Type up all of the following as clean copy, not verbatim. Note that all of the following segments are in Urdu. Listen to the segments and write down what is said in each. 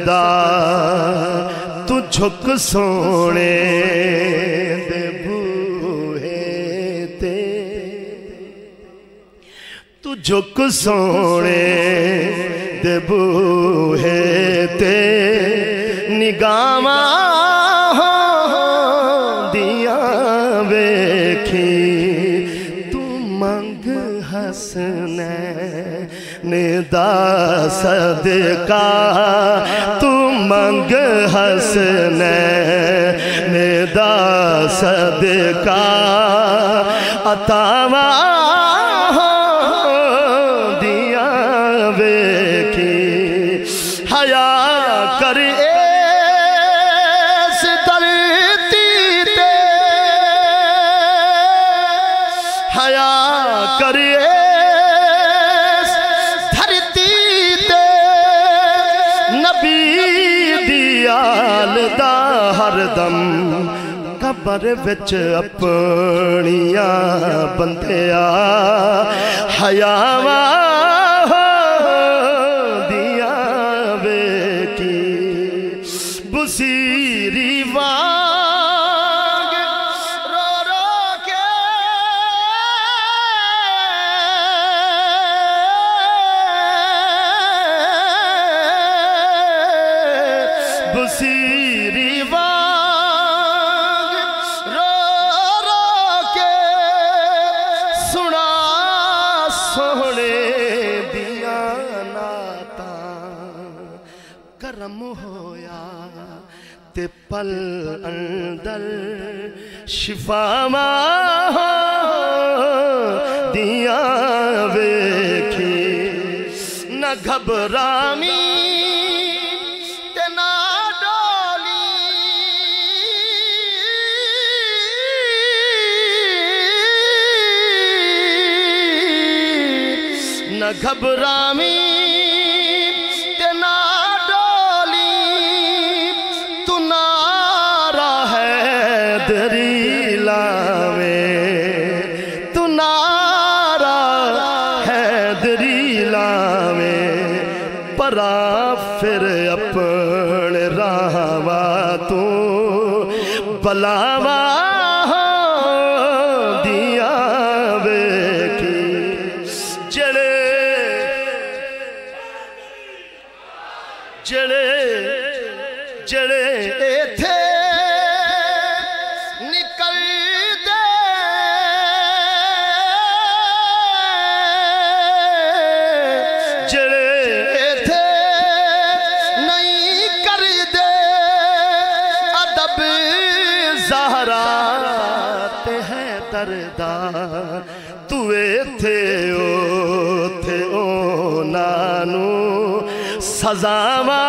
سجدہ تو جھک سونے دے بوہے تے تو جھک سونے دے بوہے تے نگاہاں دیاں ویکھی تو منگ حسنین دا صدقہ تو منگ حسنین دا صدقہ عطاواں دیاں ویکھی حیا کر اس دھرتی تے حیا کر اس دھرتی تے نبی دی آل دا ہر دم قبر وچ اپنیاں بندیا حیاواں دیاں ویکھی بصیری وانگ رو رو کے بصیری وانگ رو رو کے سنا سونے دیاں نعتاں کرم ہویا تے پل اندر شفاواں دیاں ویکھی نہ گھبرامی تے نہ ڈولی نہ گھبرامی تے نہ حیدری لاویں تو نعرہ حیدری لاویں پرا پھر اپنے راہواں تو بلاواں دیاں ویکھی جڑے ایتھے تو ایتھے اوتھے اونانو سزاواں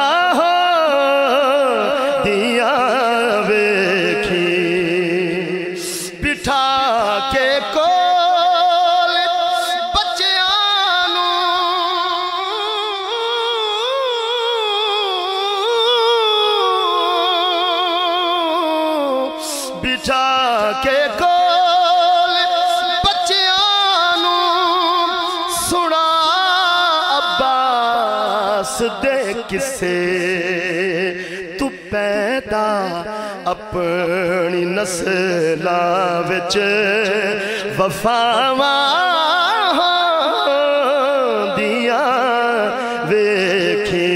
دیاں ویکھی بٹھا کے کول بچیاں بٹھا کے کول دے کسے تو پیدا اپنی نسلاں وچ وفاواں دیاں ویکھی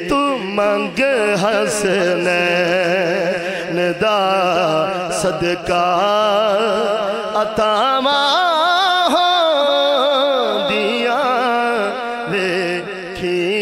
تو منگ حسنین دا صدقہ عطاواں دیاں ویکھی